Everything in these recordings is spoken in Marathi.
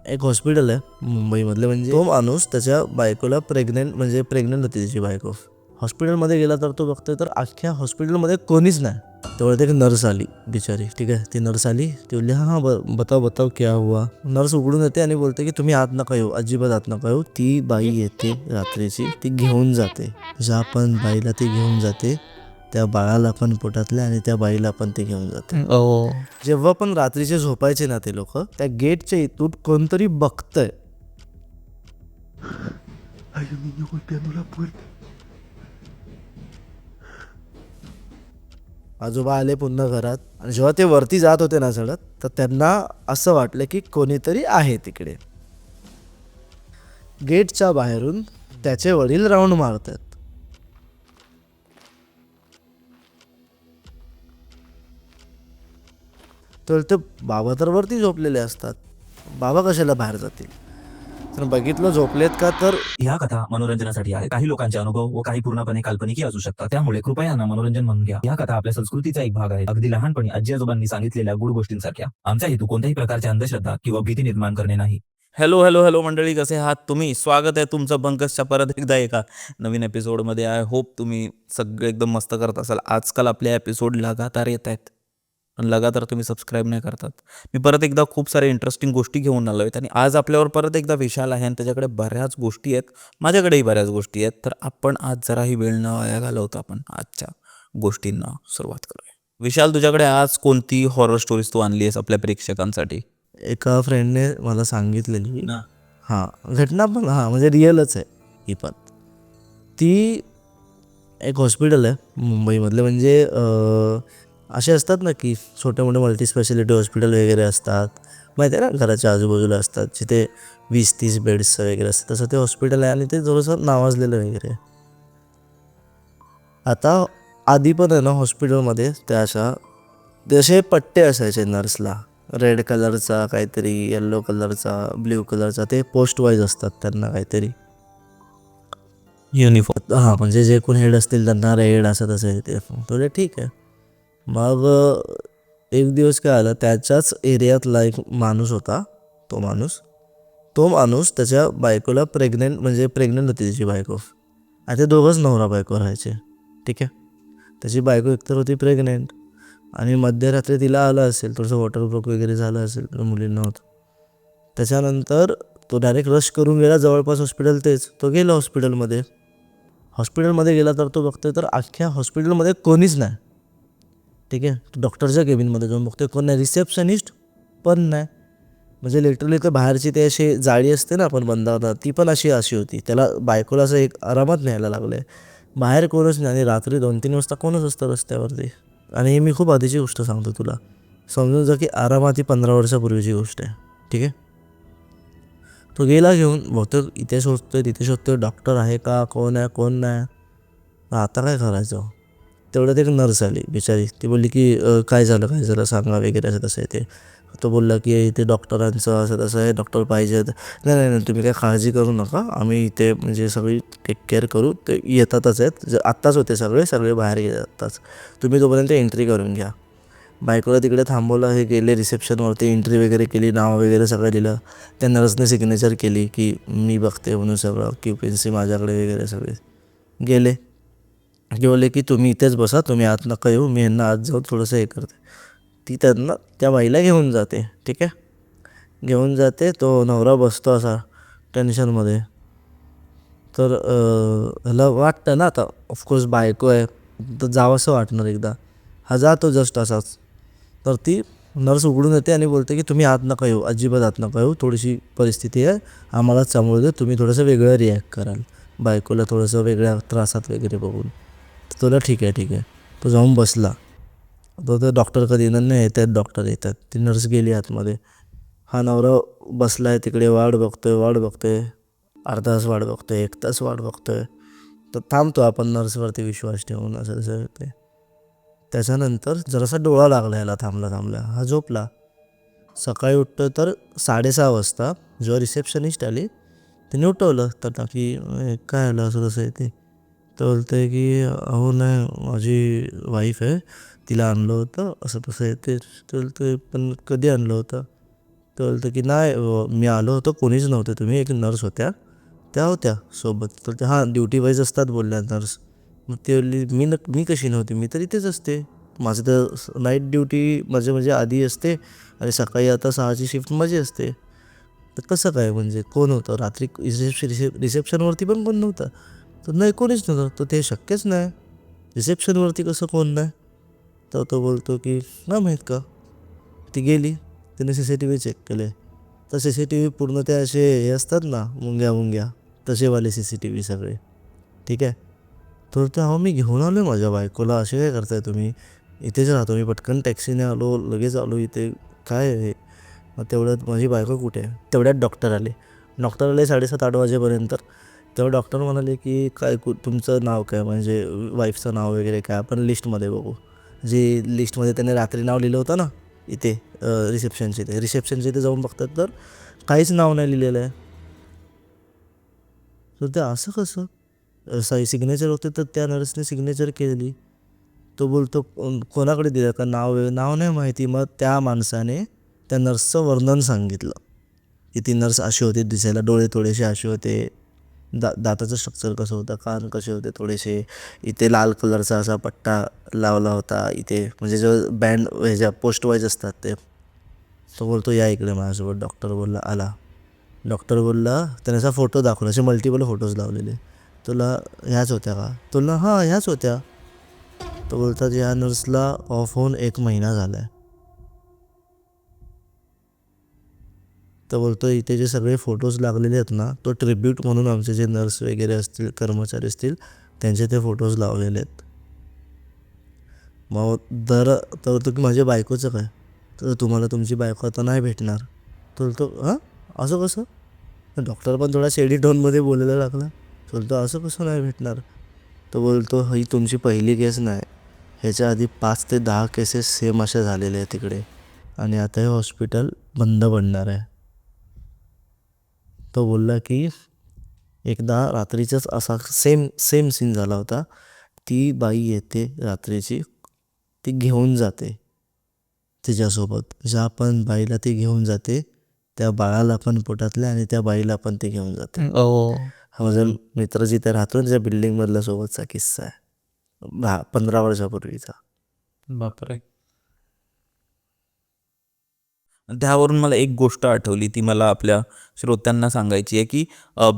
एक हॉस्पिटल आहे मुंबईमधले, म्हणजे तो माणूस त्याच्या बायकोला प्रेग्नंट होती त्याची बायको. हॉस्पिटलमध्ये गेला तर तो बघतोय तर अख्ख्या हॉस्पिटलमध्ये कोणीच नाही. तेवढ्यात एक नर्स आली बिचारी, ठीक आहे. ती नर्स आली, ती बोलली हां बताओ बताओ क्या हुआ. नर्स उघडून येते आणि बोलते की तुम्ही आत नका येऊ, अजिबात आत नका येऊ. ती बाई येते रात्रीची, ती घेऊन जाते, ज्या पण बाईला ती घेऊन जाते, त्या बाळाला पण पोटातल्या आणि त्या बाईला पण ते घेऊन जाते. जेव्हा पण रात्रीचे झोपायचे ना ते लोक, त्या गेटच्या इथून कोणतरी बघतंय. आजोबा आले पुन्हा घरात, आणि जेव्हा ते वरती जात होते ना चढत, तर त्यांना असं वाटलं की कोणीतरी आहे तिकडे. गेटच्या बाहेरून त्याचे वडील राऊंड मारतात. तर ते बाबा तर वरती झोपलेले असतात, बाबा कशाला बाहेर जातील. तर बघितलं झोपलेत का, तर ह्या कथा मनोरंजनासाठी आहे. काही लोकांचे अनुभव व काही पूर्णपणे काल्पनिकही असू शकतात. त्यामुळे कृपया यांना मनोरंजन म्हणून घ्या. या कथा आपल्या संस्कृतीचा एक भाग आहे, अगदी लहानपणी आजी आजोबांनी सांगितलेल्या गुड गोष्टींसारख्या. आमचा हेतू कोणत्याही प्रकारच्या अंधश्रद्धा किंवा भीती निर्माण करणे नाही. हॅलो हॅलो हॅलो मंडळी, कसे आहात तुम्ही? स्वागत आहे तुमचं पंकजच्या परत एकदा एका नवीन एपिसोडमध्ये. आय होप तुम्ही सगळे एकदम मस्त करत असाल. आजकाल आपले एपिसोड लगातार येत आहेत, पण लगातार तुम्ही सबस्क्राईब नाही करतात. मी परत एकदा खूप साऱ्या इंटरेस्टिंग गोष्टी घेऊन आलो आहेत, आणि आज आपल्यावर परत एकदा विशाल आहे, आणि त्याच्याकडे बऱ्याच गोष्टी आहेत, माझ्याकडेही बऱ्याच गोष्टी आहेत. तर आपण आज जराही वेळ न वाया घालवता आपण आजच्या गोष्टींना सुरुवात करूया. विशाल, तुझ्याकडे आज कोणती हॉरर स्टोरीज तू आणली आहेस आपल्या प्रेक्षकांसाठी? एका फ्रेंडने मला सांगितलेली घटना, पण म्हणजे रिअलच आहे ही पण. ती एक हॉस्पिटल आहे मुंबईमधले, म्हणजे असे असतात ना की छोटे मोठे मल्टीस्पेशालिटी हॉस्पिटल वगैरे असतात, माहिती आहे ना, घराच्या आजूबाजूला असतात, जिथे 20-30 बेड्स वगैरे असतात. तसं ते हॉस्पिटल आहे, आणि ते थोडंसं नावाजलेलं वगैरे. आता आधी पण आहे ना हॉस्पिटलमध्ये त्या जसे पट्टे असायचे नर्सला, रेड कलरचा काहीतरी, येल्लो कलरचा, ब्ल्यू कलरचा, ते पोस्ट वाईज असतात त्यांना काहीतरी युनिफॉर्म. म्हणजे जे कोण हेड असतील त्यांना रेड असं तसं ते थोडे ठीक आहे. मग एक दिवस काय आलं, त्याच्याच एरियातला एक माणूस होता. तो माणूस त्याच्या बायकोला प्रेग्नंट होती त्याची बायको, आणि ते दोघंच नवरा बायको राहायचे, ठीक आहे. त्याची बायको एकतर होती प्रेग्नेंट, आणि मध्यरात्री तिला आलं असेल, थोडंसं वॉटरब्रोक वगैरे झालं असेल, मुलींना होतं. त्याच्यानंतर तो डायरेक्ट रश करून गेला जवळपास हॉस्पिटल, तेच तो गेला हॉस्पिटलमध्ये गेला तर तो बघतोय तर अख्ख्या हॉस्पिटलमध्ये कोणीच नाही, ठीक आहे. तो डॉक्टरच्या केबिनमध्ये जाऊन बघतोय, कोण नाही, रिसेप्शनिस्ट पण नाही. म्हणजे लिटरली तर बाहेरची ते अशी जाळी असते ना आपण बंद होता, ती पण अशी होती. त्याला बायकोला असं एक आरामात न्यायला लागलं आहे, बाहेर कोणच नाही. आणि रात्री 2-3 वाजता कोणच असतं रस्त्यावरती. आणि हे मी खूप आधीची गोष्ट सांगतो तुला, समजून जा की आरामात ही 15 वर्षापूर्वीची गोष्ट आहे, ठीक आहे. तो गेला घेऊन, बहुतेक इथे शोधतोय डॉक्टर आहे का, कोण नाही. आता काय करायचं. तेवढ्यात एक नर्स आली बिचारी, ती बोलली की काय झालं सांगा वगैरे, असं तसं आहे ते. तो बोलला की इथे डॉक्टरांचं असं तसं आहे, डॉक्टर पाहिजेत. नाही तुम्ही काय काळजी करू नका, आम्ही इथे म्हणजे सगळी टेक केअर करू, ते येतातच आहेत, आत्ताच होते सगळे बाहेर येतातच, तुम्ही तोपर्यंत एंट्री करून घ्या. बायकोला तिकडे थांबवलं, हे गेले रिसेप्शनवरती, एंट्री वगैरे केली, नाव वगैरे सगळं दिलं. त्या नर्सने सिग्नेचर केली की मी बघते म्हणून, सगळं क्युपन्सी माझ्याकडे वगैरे सगळे गेले. बोलले की तुम्ही इथेच बसा, तुम्ही आत नका येऊ, मी यांना आत जाऊन थोडंसं हे करते. ती त्यांना त्या बाईला घेऊन जाते, ठीक आहे. घेऊन जाते, तो नवरा बसतो असा टेन्शनमध्ये. तर ह्याला वाटतं ना, आता ऑफकोर्स बायको आहे तर जावंसं वाटणार एकदा. हा जातो जस्ट असाच, तर ती नर्स उघडून येते आणि बोलते की तुम्ही आत नका येऊ, अजिबात आत नका येऊ, थोडीशी परिस्थिती आहे, आम्हाला समोर दे, तुम्ही थोडंसं वेगळं रिॲक्ट कराल बायकोला थोडंसं वेगळ्या त्रासात वगैरे बघून. तर तुला ठीक आहे. तो जाऊन बसला. तो डॉक्टर कधी येणार नाही, डॉक्टर येतात. ती नर्स गेली आतमध्ये. हा नवरा बसला आहे तिकडे, वाट बघतोय, अर्धा तास वाट बघतोय, 1 तास वाट बघतोय. तर थांबतो आपण नर्सवरती विश्वास ठेवून, असं ते. त्याच्यानंतर जरासा डोळा लागला ह्याला, थांबला, हा झोपला. सकाळी उठतो तर 6:30 वाजता जेव्हा रिसेप्शनिस्ट आली, तिने उठवलं तर की काय आलं, असं तसं आहे ते. तर बोलते की अहो नाही, माझी वाईफ आहे, तिला आणलं होतं, असं तसं आहे ते. बोलते पण कधी आणलं होतं. तर बोलतो की नाही मी आलो होतो कोणीच नव्हतं, तुम्ही एक नर्स होत्या त्या होत्या सोबत. तर ते हां ड्युटी वाईज असतात बोलल्या नर्स. मग ते बोलली मी कशी नव्हती, मी तर इथेच असते. माझं तर नाईट ड्युटी म्हणजे आधी असते आणि सकाळी आता 6ची शिफ्ट माझी असते. तर कसं काय म्हणजे कोण होतं रात्री रिसेप्शनवरती पण कोण नव्हतं. तर नाही कोणीच नव्हतं. तर ते शक्यच नाही, रिसेप्शनवरती कसं कोण नाही. तर तो बोलतो की नाही माहीत का. ती गेली, तिने CCTV चेक केले. तर CCTV पूर्ण ते असे हे असतात ना मुंग्या तसेवाले CCTV सगळे. ठीक आहे. तर ते मी घेऊन आलो आहे माझ्या बायकोला, असे काय करताय तुम्ही, इथेच राहतो मी, पटकन टॅक्सीने आलो, लगेच आलो इथे, काय आहे हे. मग तेवढ्यात माझी बायको कुठे आहे, तेवढ्यात डॉक्टर आले 7:30-8 वाजेपर्यंत. तेव्हा डॉक्टर म्हणाले की काय तुमचं नाव काय, म्हणजे वाईफचं नाव वगैरे काय, आपण लिस्टमध्ये बघू. जी लिस्टमध्ये त्याने रात्री नाव लिहिलं होतं ना इथे रिसेप्शनच्या इथे जाऊन बघतात तर काहीच नाव नाही लिहिलेलं आहे. तर ते असं कसं सिग्नेचर होते तर त्या नर्सने सिग्नेचर केली. तो बोलतो कोणाकडे दिलं का, नाव नाही माहिती. मग त्या माणसाने त्या नर्सचं वर्णन सांगितलं की ती नर्स अशी होती दिसायला, डोळे थोडेसे असे होते, दाताचं स्ट्रक्चर कसं होतं, कान कसे होते थोडेसे, इथे लाल कलरचा असा पट्टा लावला होता इथे, म्हणजे जो बँड ह्याच्या पोस्ट वाईज असतात ते. तो बोलतो या इकडे माझ्यासोबत. डॉक्टर बोलला आला. डॉक्टर बोलला त्याने असा फोटो दाखवला, असे मल्टिपल फोटोज लावलेले. तुला ह्याच होत्या का, तुला हां ह्याच होत्या. तो बोलतात या नर्सला ऑफ होऊन 1 महिना झाला आहे. तर बोलतो इथे जे सगळे फोटोज लागलेले आहेत ना, तो ट्रिब्यूट म्हणून आमचे जे नर्स वगैरे असतील, कर्मचारी असतील, त्यांचे ते फोटोज लावलेले आहेत. मग तर बोलतो की माझ्या बायकोचं काय, तर तुम्हाला तुमची बायको आता नाही भेटणार. तो बोलतो हां असं कसं. डॉक्टर पण थोडा शेडी टोनमध्ये बोलायला लागला. तो बोलतो असं कसं नाही भेटणार. तो बोलतो ही तुमची पहिली केस नाही, ह्याच्या आधी 5 ते 10 केसेस सेम अशा झालेल्या आहेत तिकडे, आणि आता हे हॉस्पिटल बंद पडणार आहे. तो बोलला की एकदा रात्रीचाच असा सेम सीन झाला होता. ती बाई येते रात्रीची, ती घेऊन जाते तिच्यासोबत, ज्या पण बाईला ती घेऊन जाते त्या बाळाला पण पोटातल्या आणि त्या बाईला पण ती घेऊन जाते. हा माझा मित्र जिथे राहतो ना, त्या बिल्डिंगमधला सोबतचा किस्सा आहे, 15 वर्षापूर्वीचा. बापरे. त्यावरून मला एक गोष्ट आठवली, ती मला आपल्या श्रोत्यांना सांगायची आहे की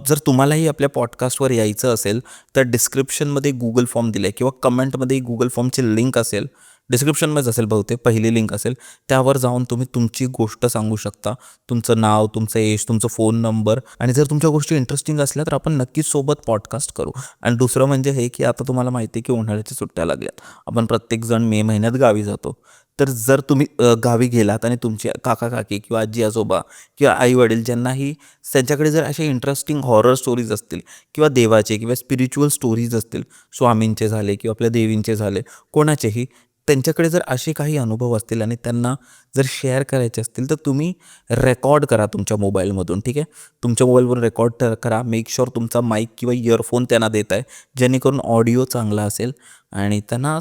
जर तुम्हालाही आपल्या पॉडकास्टवर यायचं असेल तर डिस्क्रिप्शनमध्ये गुगल फॉर्म दिला आहे किंवा कमेंटमध्ये गुगल फॉर्मची लिंक असेल, डिस्क्रिप्शनमध्येच असेल बहुतेक, पहिली लिंक असेल, त्यावर जाऊन तुम्ही तुमची गोष्ट सांगू शकता. तुमचं नाव, तुमचं एज, तुमचं फोन नंबर, आणि जर तुमच्या गोष्टी इंटरेस्टिंग असल्या तर आपण नक्कीच सोबत पॉडकास्ट करू. आणि दुसरं म्हणजे हे की आता तुम्हाला माहिती आहे की उन्हाळ्याच्या सुट्ट्या लागल्यात, आपण प्रत्येकजण मे महिन्यात गावी जातो. तर जर तुम्ही गावी गेलात आणि तुमचे काका काकी किंवा आजी आजोबा किंवा आई वडील ज्यांनाही त्यांच्याकडे जर असे इंटरेस्टिंग हॉरर स्टोरीज असतील किंवा देवाचे किंवा स्पिरिच्युअल स्टोरीज असतील, स्वामींचे झाले किंवा आपल्या देवींचे झाले, कोणाचेही, त्यांच्याकडे जर असे काही अनुभव असतील आणि त्यांना जर शेअर करायचे असतील तर तुम्ही रेकॉर्ड करा तुमच्या मोबाईलमधून. ठीक आहे, तुमच्या मोबाईलवरून रेकॉर्ड करा. मेक शुअर तुमचा माईक किंवा इयरफोन त्यांना देत आहे, जेणेकरून ऑडिओ चांगला असेल, आणि त्यांना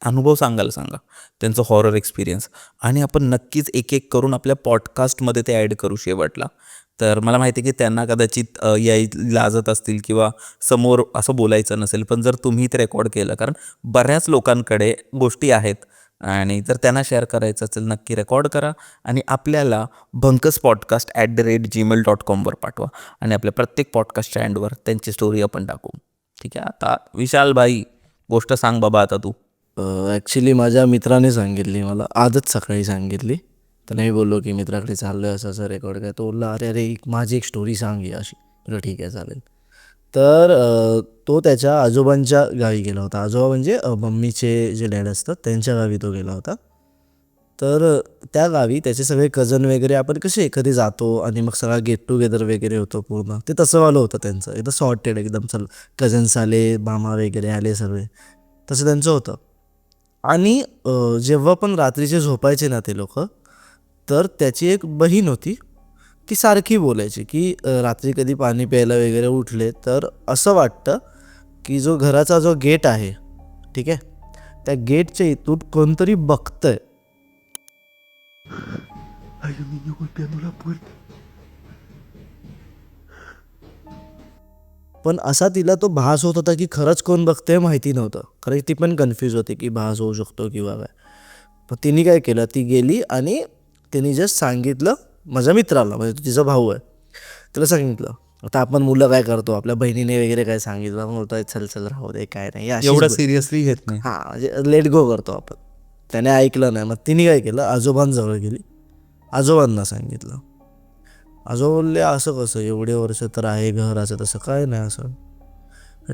अनुभव सांगायला सांगा त्यांचं हॉरर एक्सपिरियन्स, आणि आपण नक्कीच एक एक करून आपल्या पॉडकास्टमध्ये ते ॲड करू शेवटला. तर मला माहिती आहे की त्यांना कदाचित लाजत असतील किंवा समोर असं बोलायचं नसेल, पण जर तुम्ही ते रेकॉर्ड केलं, कारण बऱ्याच लोकांकडे गोष्टी आहेत आणि जर त्यांना शेअर करायचं असेल, नक्की रेकॉर्ड करा आणि आपल्याला bunkerspodcast@gmail.com वर पाठवा, आणि आपल्या प्रत्येक पॉडकास्टच्या एंडवर त्यांची स्टोरी आपण टाकू. ठीक आहे. आता विशाल भाई, गोष्ट सांग बाबा आता तू. ॲक्च्युली माझ्या मित्राने सांगितली मला, आजच सकाळी सांगितली. तर मी बोललो की मित्राकडे चाललो आहे असं असं रेकॉर्ड काय. तो बोलला अरे माझी एक स्टोरी सांग ही अशी. म्हटलं ठीक आहे चालेल. तर तो त्याच्या आजोबांच्या गावी गेला होता. आजोबा म्हणजे मम्मीचे जे डॅड असतात त्यांच्या गावी तो गेला होता. तर त्या गावी त्याचे सगळे कझन वगैरे, आपण कसे कधी जातो आणि मग सगळा गेट टुगेदर वगैरे होतो पूर्ण, ते तसं वालं होतं त्यांचं, एकदम सॉर्टेड एकदम. चल कझन्स आले, मामा वगैरे आले सगळे, तसं त्यांचं होतं. आणि जेव्हा पण रात्रीचे झोपायचे ना ते लोक, तर त्याची एक बहीण होती, ती सारखी बोलायची की रात्री कधी पाणी प्यायला वगैरे उठले तर असं वाटतं की जो घराचा जो गेट आहे, ठीक आहे, त्या गेटच्या इथून कोणतरी बघतंय. पण असा तिला तो भास होत होता की खरंच कोण बघतंय माहिती नव्हतं, कारण ती पण कन्फ्यूज होती की भास होऊ शकतो किंवा काय. पण तिने काय केलं, ती गेली आणि तिने जस्ट सांगितलं माझ्या मित्राला, म्हणजे तो तिचा भाऊ आहे, त्याला सांगितलं. आता आपण मुलं काय करतो, आपल्या बहिणीने वगैरे काय सांगितलं आपण बोलतोय चल चल राहू दे काय नाही, अशीच एवढं गोष्ट. सिरियसली घेत नाही. हां म्हणजे लेट गो करतो आपण. त्याने ऐकलं नाही, मग तिने काय केलं, आजोबांजवळ गेली, आजोबांना सांगितलं. आजोबा बोलले असं कसं, एवढे वर्ष तर आहे घर, असं तसं काय नाही असं.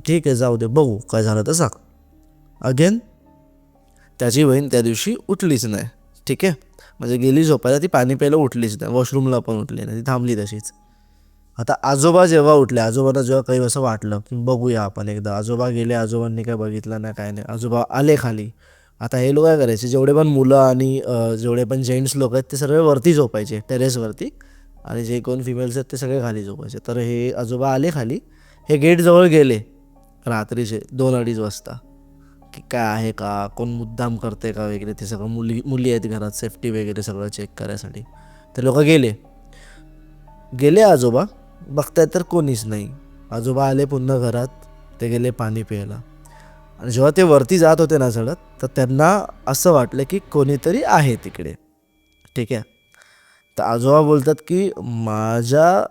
ठीक आहे जाऊ दे, बघू काय झालं तर सांग. अगेन त्याची बहीण त्या दिवशी उठलीच नाही. ठीक आहे, म्हणजे गेली झोपायला, ती पाणी प्यायला उठलीच नाही, वॉशरूमला पण उठली नाही, ती थांबली तशीच. आता आजोबा जेव्हा उठले, आजोबांना जेव्हा काही असं वाटलं की बघूया आपण एकदा, आजोबा गेले, आजोबांनी काय बघितलं नाही काय नाही, आजोबा आले खाली. आता हे लोक काय करायचे, जेवढे पण मुलं आणि जेवढे पण जेंट्स लोक आहेत ते सर्व वरती झोपायचे टेरेसवरती, आणि जे कोण फिमेल्स आहेत ते सगळे खाली झोपायचे. तर हे आजोबा आले खाली, हे गेटजवळ गेले रात्रीचे 2-2:30 वाजता, की काय आहे का, कोण मुद्दाम करते का वगैरे, ते सगळं मुली मुली आहेत घरात, सेफ्टी वगैरे सगळं चेक करायसाठी. ते लोक गेले गेले आजोबा बघतायत तर कोणीच नाही. आजोबा आले पुन्हा घरात, ते गेले पाणी प्यायला, आणि जेव्हा ते वरती जात होते ना चढत, तर त्यांना असं वाटलं की कोणीतरी आहे तिकडे. ठीक आहे, तर आजोबा बोलतात की माझ्या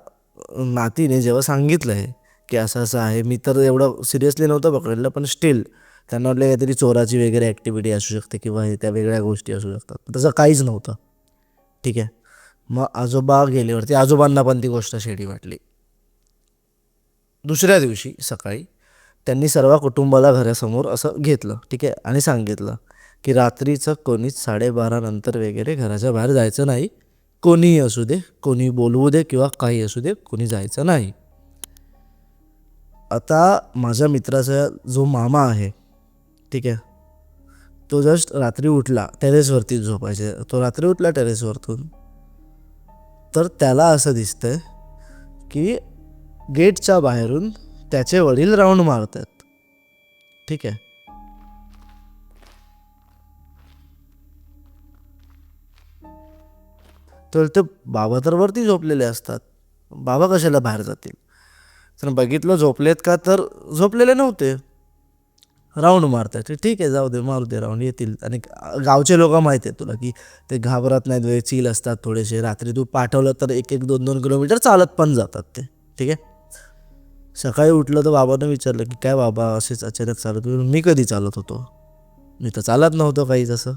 नातीने जेव्हा सांगितलं आहे की असं असं आहे, मी तर एवढं सिरियसली नव्हतं पकडलं, पण स्टील त्यांना वाटलं काहीतरी चोराची वगैरे ॲक्टिव्हिटी असू शकते किंवा हे त्या वेगळ्या गोष्टी असू शकतात. तसं काहीच नव्हतं. ठीक आहे, मग आजोबा गेल्यावरती आजोबांना पण ती गोष्ट शेडी वाटली. दुसऱ्या दिवशी सकाळी त्यांनी सर्व कुटुंबाला घरासमोर असं घेतलं. ठीक आहे, आणि सांगितलं की रात्रीचं कोणीच 12:30 नंतर वगैरे घराच्या बाहेर जायचं नाही, कोणीही असू दे, कोणी बोलवू दे किंवा काही असू दे, कोणी जायचं नाही. आता माझ्या मित्राचा जो मामा आहे, ठीक आहे, तो जस्ट रात्री उठला, टेरेसवरती झोपायचे, तो रात्री उठला टेरेसवरतून, तर त्याला असं दिसतंय की गेटच्या बाहेरून त्याचे वडील राऊंड मारतात. ठीक आहे, तर ते बाबा तर वरती झोपलेले असतात, बाबा कशाला बाहेर जातील. तर बघितलं झोपलेत का, तर झोपलेले नव्हते, राऊंड मारतात. ठीक आहे जाऊ दे, मारू दे राऊंड, येतील. आणि गावचे लोक माहिती आहे तुला की ते घाबरत नाहीत, वे चिल असतात थोडेसे. रात्री तू पाठवलं तर 1-1, 2-2 किलोमीटर चालत पण जातात ते. ठीक आहे, सकाळी उठलं तर बाबांना विचारलं की काय बाबा असेच अचानक चालत, मी कधी चालत होतो, मी तर चालत नव्हतं काहीच असं.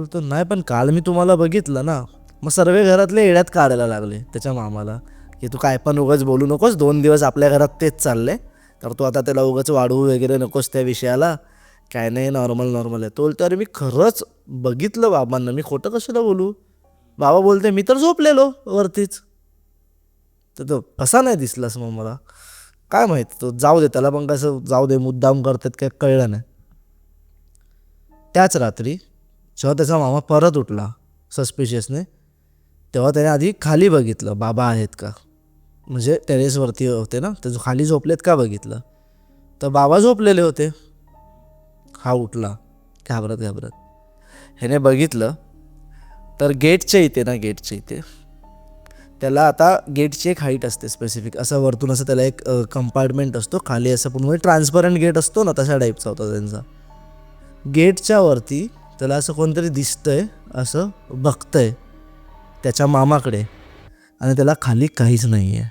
तर नाही, पण काल मी तुम्हाला बघितलं ना. मग सर्व घरातले येड्यात काढायला लागले त्याच्या मामाला की तू काय पण उगाच बोलू नकोस, 2 दिवस आपल्या घरात तेच चालले, तर तू आता त्याला उगाच वाढवू वगैरे नकोस त्या विषयाला, काय नाही नॉर्मल नॉर्मल आहे. तो बोलतो अरे मी खरंच बघितलं बाबांना, मी खोटं कशाला बोलू. बाबा बोलते मी तर झोपलेलो वरतीच. तर तो कसा नाही दिसलास मग मला, काय माहीत, तो जाऊ दे, त्याला पण कसं जाऊ दे, मुद्दाम करतात काय कळलं नाही. त्याच रात्री जेव्हा त्याचा मामा परत उठला सस्पिशियसने, तेव्हा त्याने आधी खाली बघितलं बाबा आहेत का, म्हणजे टेरेसवरती होते ना, तर खाली झोपलेत का बघितलं, तर बाबा झोपलेले होते. हा उठला घाबरत घाबरत, ह्याने बघितलं तर गेटच्या इथे ना, गेटच्या इथे त्याला आता गेटची एक हाईट असते स्पेसिफिक, असं वरतून असं त्याला एक कंपार्टमेंट असतो खाली, असं पण म्हणजे ट्रान्सपरंट गेट असतो ना, तशा टाईपचा होता त्यांचा. गेटच्या वरती त्याला असं कोणतरी दिसतंय, असं बघतंय त्याच्या मामाकडे, आणि त्याला खाली काहीच नाही आहे,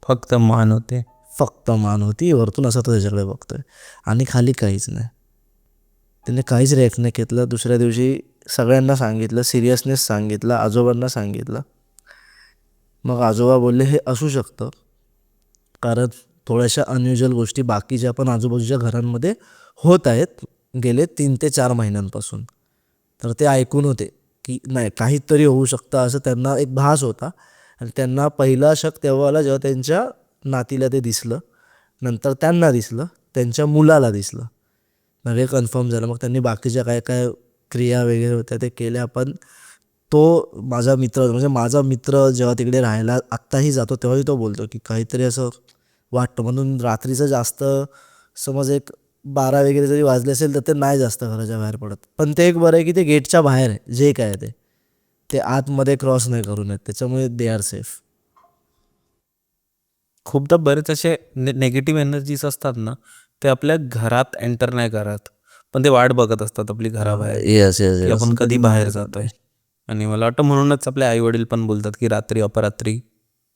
फक्त मान होते. फक्त मान होती वरतून, असं तो त्याच्याकडे बघतोय, आणि खाली काहीच नाही. त्याने काहीच रिॲक्ट नाही घेतलं. दुसऱ्या दिवशी सगळ्यांना सांगितलं, सिरियसनेस सांगितलं, आजोबांना सांगितलं. मग आजोबा बोलले हे असू शकतं, कारण थोड्याशा अनयुज्युअल गोष्टी बाकीच्या पण आजूबाजूच्या घरांमध्ये होत आहेत गेले 3 ते 4 महिन्यांपासून. तर ते ऐकून होते की नाही काहीतरी होऊ शकतं, असं त्यांना एक भास होता. आणि त्यांना पहिला शक तेव्हा आला जेव्हा त्यांच्या नातीला ते दिसलं, नंतर त्यांना दिसलं, त्यांच्या मुलाला दिसलं, मग हे कन्फर्म झालं. मग त्यांनी बाकीच्या काय काय क्रिया वगैरे होत्या ते केल्या. पण तो माझा मित्र, म्हणजे माझा मित्र जेव्हा तिकडे राहायला आत्ताही जातो तेव्हाही तो बोलतो की काहीतरी असं वाटतं. म्हणून रात्रीचं जास्त समज एक 12 वगैरे जरी वाजले असेल तर ते नाही जास्त घराच्या बाहेर पडत. पण ते एक बरं आहे की ते गेटच्या बाहेर आहे, जे काय आहे ते आतमध्ये क्रॉस नाही करू नयेत, त्याच्यामुळे दे आर सेफ. खूपदा बरेच असे निगेटिव्ह एनर्जीज असतात ना, ते आपल्या घरात एंटर नाही करत, पण ते वाट बघत असतात आपली घराबाहेर, येस येस की येस. आपण कधी बाहेर जातोय. आणि मला वाटतं म्हणूनच आपले आई वडील पण बोलतात की रात्री अपरात्री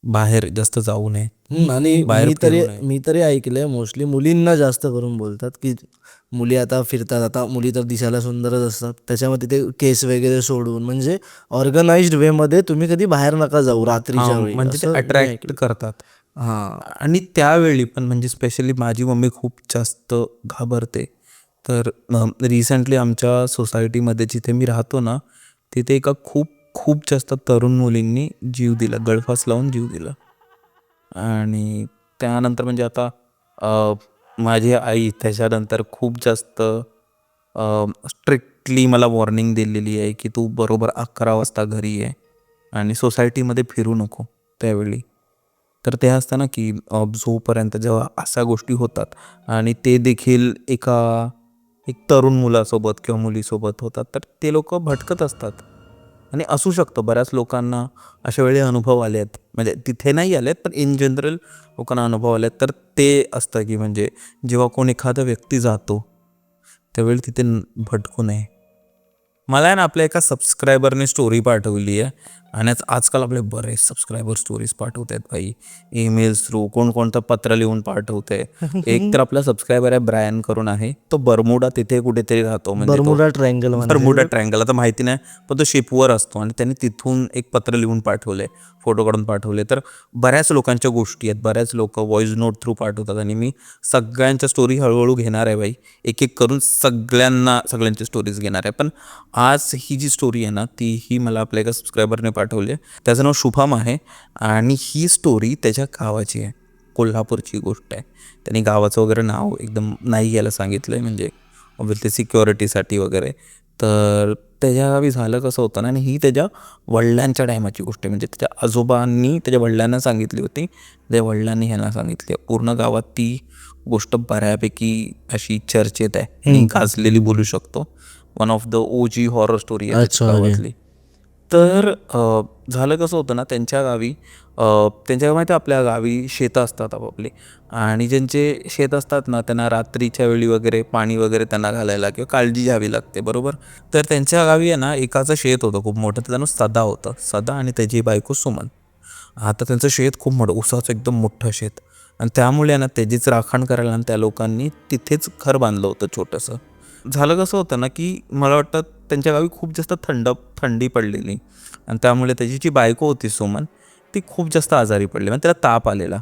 बाहेर जास्त जाऊ नये, आणि बाहेर मी फिरू तरी नये. मी तरी ऐकलंय मोस्टली मुलींना जास्त करून बोलतात की मुली आता फिरतात, आता मुली तर दिसायला सुंदरच असतात, त्याच्यामध्ये ते केस वगैरे सोडून म्हणजे ऑर्गनाइज्ड वे मध्ये तुम्ही कधी बाहेर नका जाऊ रात्रीच्या वेळी, म्हणजे ते असं मी अट्रॅक्ट ऐकलं. करतात. हां. आणि त्यावेळी पण म्हणजे स्पेशली माझी मम्मी खूप जास्त घाबरते. तर रिसेंटली आमच्या सोसायटीमध्ये जिथे मी राहतो ना, तिथे एका खूप खूप जास्त तरुण मुलींनी जीव दिला, गळफास लावून जीव दिला. आणि त्यानंतर म्हणजे आता माझी आई त्याच्यानंतर खूप जास्त स्ट्रिक्टली मला वॉर्निंग दिलेली आहे की तू बरोबर 11 वाजता घरी ये आणि सोसायटीमध्ये फिरू नको त्यावेळी. तर ते असतं ना की जोपर्यंत जेव्हा अशा गोष्टी होतात आणि ते देखील एक तरुण मुलासोबत किंवा मुलीसोबत होतात, तर ते लोक भटकत असतात. आणि असू शकतं बऱ्याच लोकांना अशा वेळी अनुभव आले आहेत, म्हणजे तिथे नाही आलेत पण इन जनरल लोकांना अनुभव आले आहेत. तर ते असतं की म्हणजे जेव्हा कोण एखादा व्यक्ती जातो त्यावेळी तिथे भटकू नये. मला आहे ना आपल्या एका सबस्क्रायबरने स्टोरी पाठवली आहे आणि आजकाल आपले बरेच सबस्क्रायबर स्टोरीज पाठवत आहेत भाई, ईमेल्स थ्रू, कोणतं पत्र लिहून पाठवते. एक तर आपला सबस्क्रायबर आहे ब्रायन करून आहे, तो बर्मुडा तिथे कुठेतरी राहतो, म्हणजे तो बर्मुडा ट्रायंगल बर्मुडा ट्रँगल, आता माहिती नाही, पण तो शिपवर असतो आणि त्यांनी तिथून एक पत्र लिहून पाठवले, फोटो काढून पाठवले. तर बऱ्याच लोकांच्या गोष्टी आहेत, बऱ्याच लोक व्हॉइस नोट थ्रू पाठवतात आणि मी सगळ्यांच्या स्टोरी हळूहळू घेणार आहे भाई, एक एक करून सगळ्यांची स्टोरीज घेणार आहे. पण आज ही जी स्टोरी आहे ना, ती ही मला आपल्या एका सबस्क्रायबरने पाठवली आहे. त्याचं नाव शुभम आहे आणि ही स्टोरी त्याच्या गावाची आहे, कोल्हापूरची गोष्ट आहे. त्यांनी गावाचं वगैरे नाव एकदम नाही घ्यायला सांगितलं आहे, म्हणजे ऑब्व्हियसली सिक्युरिटीसाठी वगैरे. तर त्याच्या गावी झालं कसं होतं ना, आणि ही त्याच्या वडिलांच्या टायमाची गोष्ट आहे, म्हणजे त्याच्या आजोबांनी त्याच्या वडिलांना सांगितली होती, त्या वडिलांनी ह्यांना सांगितली. पूर्ण गावात ती गोष्ट बऱ्यापैकी अशी चर्चेत आहे आणि गाजलेली बोलू शकतो. One of the OG horror story आहे त्याच्या अच्छा, okay. गावातली. तर झालं कसं होतं ना, त्यांच्या गावी त्यांच्या माहिती आपल्या गावी शेतं असतात आपापली, आणि ज्यांचे शेत असतात ना त्यांना रात्रीच्या वेळी वगैरे पाणी वगैरे त्यांना घालायला किंवा काळजी घ्यावी लागते, बरोबर. तर त्यांच्या गावी आहे ना एकाचं शेत होतं खूप मोठं, त्याचं नाव सदा होतं, सदा, आणि त्याची बायको सुमन. आता त्यांचं शेत खूप मोठं, उसाचं एकदम मोठं शेत, आणि त्यामुळे ना त्याचीच राखण करायला त्या लोकांनी तिथेच घर बांधलं होतं छोटंसं. झालं कसं होतं ना की मला वाटतं त्यांच्या गावी खूप जास्त थंडी पडलेली, आणि त्यामुळे त्याची जी बायको होती सुमन, ती खूप जास्त आजारी पडली, म्हणजे त्याला ताप आलेला.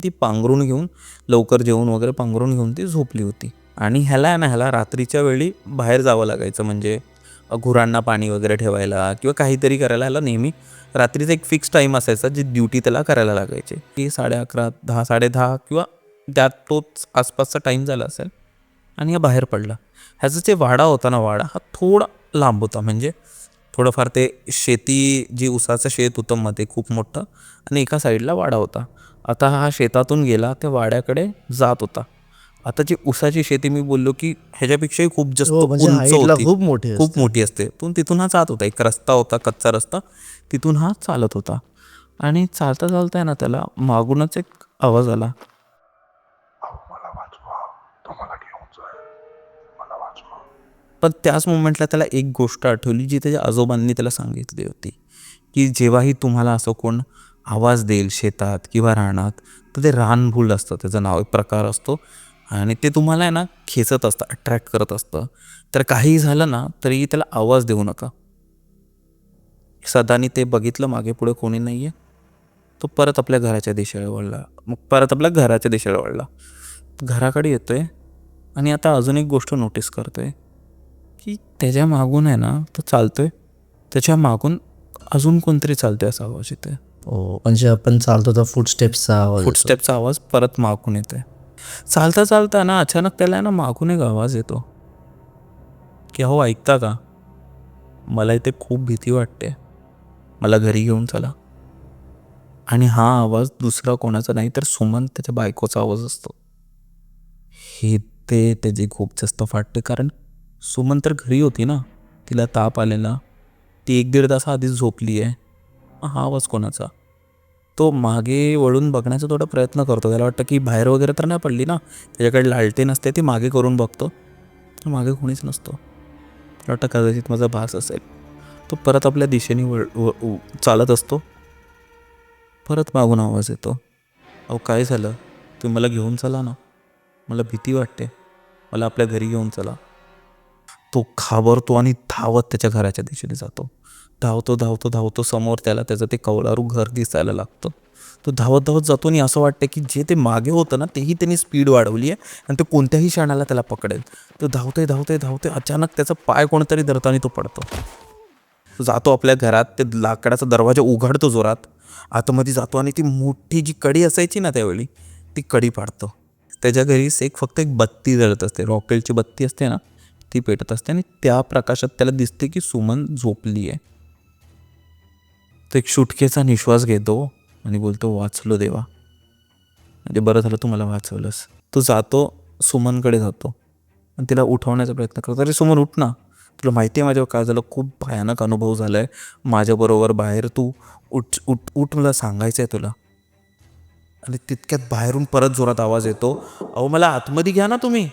ती पांघरून घेऊन, लवकर जेवून वगैरे पांघरून घेऊन ती झोपली होती. आणि ह्याला रात्रीच्या वेळी बाहेर जावं लागायचं, म्हणजे गुरांना पाणी वगैरे ठेवायला किंवा काहीतरी करायला ह्याला नेहमी रात्रीचा एक फिक्स टाईम असायचा, जी ड्युटी त्याला करायला लागायची. की 11:30, 10, 10:30 किंवा त्यात तोच आसपासचा टाईम झाला असेल, आणि हा बाहेर पडला. ह्याचा जे वाडा होता ना, वाडा हा थोडा लांब होता, म्हणजे थोडंफार ते शेती, जी उसाचं शेत होतं मध्ये खूप मोठं, आणि एका साईडला वाडा होता. आता हा शेतातून गेला त्या वाड्याकडे जात होता. आता जी उसाची शेती मी बोललो की ह्याच्यापेक्षाही खूप जास्त हो, म्हणजे उंच हाईटला होती, खूप मोठी खूप असते. मोठी असते. तिथून हा जात होता, एक रस्ता होता, कच्चा रस्ता, तिथून हा चालत होता. आणि चालता चालता ना त्याला मागूनच एक आवाज आला. पण त्याच मोमेंटला त्याला एक गोष्ट आठवली, जी त्याच्या आजोबांनी त्याला सांगितली होती, की जेव्हाही तुम्हाला असं कोण आवाज देईल शेतात किंवा रानात, तर ते रानभूल असतं, त्याचं नाव, एक प्रकार असतो, आणि ते तुम्हाला आहे ना खेचत असतं, अट्रॅक्ट करत असतं. तर काहीही झालं ना तरी त्याला आवाज देऊ नका. सदानी ते बघितलं, मागे पुढे कोणी नाही आहे, तो परत आपल्या घराच्या दिशेला वळला. मग परत आपल्या घराच्या दिशेला वळला, घराकडे येतोय, आणि आता अजून एक गोष्ट नोटीस करतोय, की त्याच्या मागून आहे ना, तो चालतोय, त्याच्या मागून अजून कोणतरी चालतोय असा आवाज येतोय. हो, म्हणजे आपण चालतो तर फुटस्टेप्सचा आवाज येतो. फुटस्टेपचा आवाज परत मागून येतोय. चालता चालता ना अचानक त्याला ना मागून एक आवाज येतो, की अहो ऐकता का, मला इथे खूप भीती वाटते, मला घरी घेऊन चला. आणि हा आवाज दुसरा कोणाचा नाही तर सुमन, त्याच्या बायकोचा आवाज असतो. हे बघते त्याची खूप जास्त फाटते, कारण सुमन तर घरी होती ना, तिला ताप आलेला, ती 1-1.5 तास आधीच झोपली आहे. हा आवाज कोणाचा? तो मागे वळून बघण्याचा थोडा प्रयत्न करतो. त्याला वाटतं की बाहेर वगैरे तर नाही पडली ना, त्याच्याकडे लालटेन असते, ती मागे करून बघतो, तर मागे कोणीच नसतो. त्याला वाटतं कदाचित माझा भास असेल. तो परत आपल्या दिशेने चालत असतो. परत मागून आवाज येतो, अहो काय झालं? तुम्ही मला घेऊन चला ना, मला भीती वाटते, मला आपल्या घरी घेऊन चला. तो घाबरतो आणि धावत त्याच्या घराच्या दिशेने जातो. धावतो धावतो धावतो, समोर त्याला त्याचं ते कौलारू घर दिसायला लागतं. तो धावत धावत जातो आणि असं वाटतं की जे ते मागे होतं ना, तेही त्यांनी स्पीड वाढवली आहे आणि ते कोणत्याही क्षणाला त्याला पकडेल. तो धावतोय धावतोय धावतोय, अचानक त्याचा पाय कोणतरी धरतो आणि तो पडतो. तो जातो आपल्या घरात, ते लाकडाचा दरवाजा उघडतो जोरात, आतमध्ये जातो आणि ती मोठी जी कडी असायची ना त्यावेळी, ती कडी पाडतो. त्याच्या घरी फक्त एक बत्ती जळत असते, रॉकेलची बत्ती असते ना, ती पेटत असते आणि त्या प्रकाशात त्याला दिसते की सुमन झोपली आहे. तो एक सुटकेचा निश्वास घेतो आणि बोलतो, वाचलो देवा, म्हणजे बरं झालं तू मला वाचवलंस. तो जातो, सुमनकडे जातो आणि तिला उठवण्याचा प्रयत्न करतो. अरे सुमन, उठ ना, तुला माहिती आहे माझ्यावर काय झालं, खूप भयानक अनुभव झाला आहे माझ्याबरोबर बाहेर, तू उठ उठ उठ, मला सांगायचं आहे तुला. आणि तितक्यात बाहेरून परत जोरात आवाज येतो, अहो मला आतमध्ये घ्या ना तुम्ही,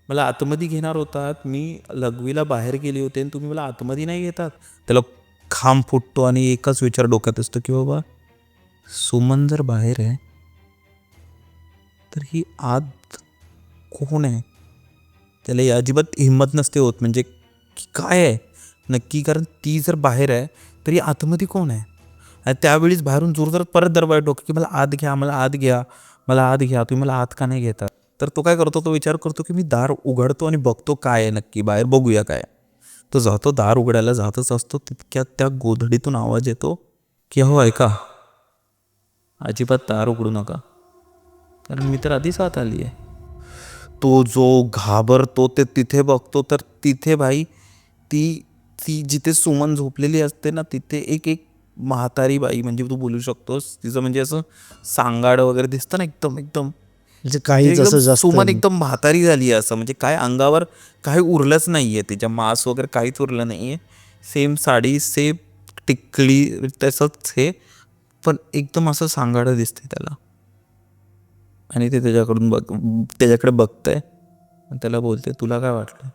मला आतमध्ये घेणार होतात, मी लघवीला बाहेर गेले होते आणि तुम्ही मला आतमध्ये नाही घेतात. त्याला खांब फुटतो आणि एकच विचार डोक्यात असतो की बाबा, सुमन जर बाहेर आहे तर ही आत कोण आहे? त्याला ही अजिबात हिंमत नसते होत, म्हणजे की काय आहे नक्की, कारण ती जर बाहेर आहे तरी आतमध्ये कोण आहे? आणि त्यावेळीच बाहेरून जोरदार परत दरवाजा डोकं की मला आत घ्या, मला आत घ्या, मला आत घ्या, तुम्ही मला आत का नाही घेतात? तर तो काय करतो, तो विचार करतो की मी दार उघडतो आणि बघतो काय आहे नक्की बाहेर, बघूया काय. तो जातो, दार उघडायला जातच असतो, तितक्यात त्या गोधडीतून आवाज येतो की अहो ऐका, अजिबात दार उघडू नका, कारण मी तर आधीच आत आली आहे. तो जो घाबरतो ते तिथे बघतो, तर तिथे भाई ती ती जिथे सुमन झोपलेली असते ना, तिथे एक एक म्हातारी बाई, म्हणजे तू बोलू शकतोस तिचं म्हणजे असं सांगाड वगैरे दिसतं ना, एकदम एकदम म्हणजे ते काहीच एकदम असं जास्त सुमन एकदम म्हातारी झाली आहे असं, म्हणजे काय अंगावर काही उरलंच नाहीये, तिच्या मांस वगैरे काहीच उरलं नाहीये. सेम साडी, सेम टिकली, तसंच हे, पण एकदम असं सांगाडं दिसते त्याला. आणि ते त्याच्याकडे बघतंय आणि त्याला बोलते, तुला काय वाटलं,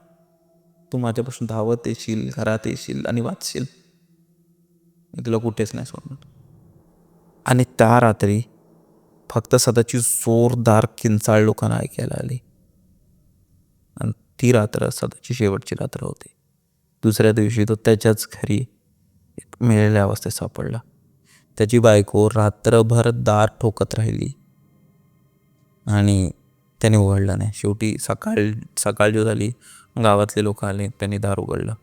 तू माझ्यापासून धावत येशील, घरात येशील आणि वाचशील, मी तुला कुठेच नाही सोडणार. आणि त्या रात्री फक्त सदाची जोरदार किंचाळ लोकांना ऐकायला आली आणि ती रात्र सदाची शेवटची रात्र होती. दुसऱ्या दिवशी तो त्याच्याच घरी मेलेल्या अवस्थेत सापडला. त्याची बायको रात्रभर दार ठोकत राहिली आणि त्याने उघडलं नाही. शेवटी सकाळ जो झाली, गावातले लोक आले, त्यांनी दार उघडलं.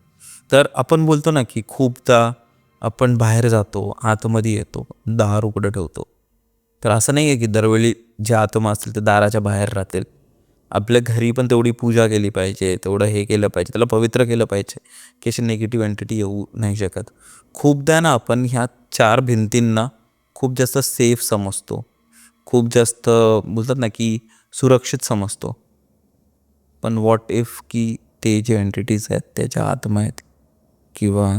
तर आपण बोलतो ना की खूपदा आपण बाहेर जातो, आतमध्ये येतो, दार उघडं ठेवतो. तर असं नाही आहे की दरवेळी जे आत्मा असतील ते दाराच्या बाहेर राहतील. आपल्या घरी पण तेवढी पूजा केली पाहिजे, तेवढं हे केलं पाहिजे, त्याला पवित्र केलं पाहिजे की अशी निगेटिव्ह एंटिटी येऊ नाही शकत. खूपदा ना आपण ह्या 4 भिंतींना खूप जास्त सेफ समजतो, खूप जास्त बोलतात ना की सुरक्षित समजतो. पण व्हॉट इफ की ते जे एंटिटीज आहेत, त्याच्या आत्मा आहेत, किंवा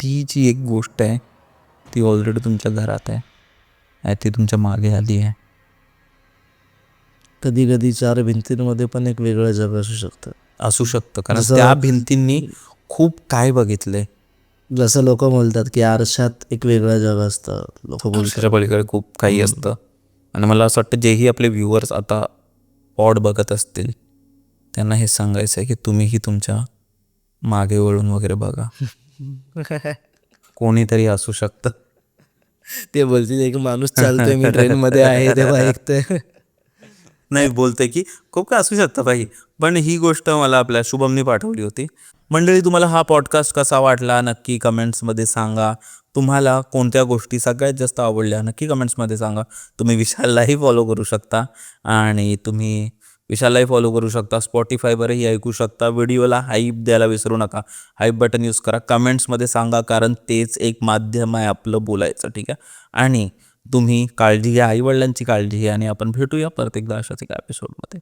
ती जी एक गोष्ट आहे ती ऑलरेडी तुमच्या घरात आहे, ती तुमच्या मागे आली आहे. कधी कधी 4 भिंतींमध्ये पण एक वेगळं जग असू शकतं. कारण जसं- त्या भिंतींनी खूप काय बघितलंय. जसं लोक बोलतात की आरशात एक वेगळं जग असतं, लोक बोलतात. आरशाच्या पलीकडे खूप काही असतं. आणि मला असं वाटतं जेही आपले व्ह्युअर्स आता पॉड बघत असतील, त्यांना हे सांगायचं आहे की तुम्हीही तुमच्या मागे वळून वगैरे बघा. कोणीतरी असू शकतं. ते बोलतील एक माणूस चालतोय, मी ट्रेनमध्ये आहे तेव्हा ऐकतोय. नाही, बोलतोय की खूप काय असू शकतं भाई. पण ही गोष्ट मला आपल्या शुभमनी पाठवली होती. मंडळी, तुम्हाला हा पॉडकास्ट कसा वाटला नक्की कमेंट्समध्ये सांगा. तुम्हाला कोणत्या गोष्टी सगळ्यात जास्त आवडल्या नक्की कमेंट्समध्ये सांगा. तुम्ही विशाललाही फॉलो करू शकता आणि तुम्ही विशाललाही फॉलो करू शकता. स्पॉटिफायवरही ऐकू शकता. व्हिडिओला हाईप द्यायला विसरू नका. हाईप बटन यूज करा. कमेंट्समध्ये सांगा, कारण तेच एक माध्यम आहे आपलं बोलायचं, ठीक आहे. आणि तुम्ही काळजी घ्या, आईवडिलांची काळजी घ्या आणि आपण भेटूया परत एकदा अशाच एका एपिसोडमध्ये.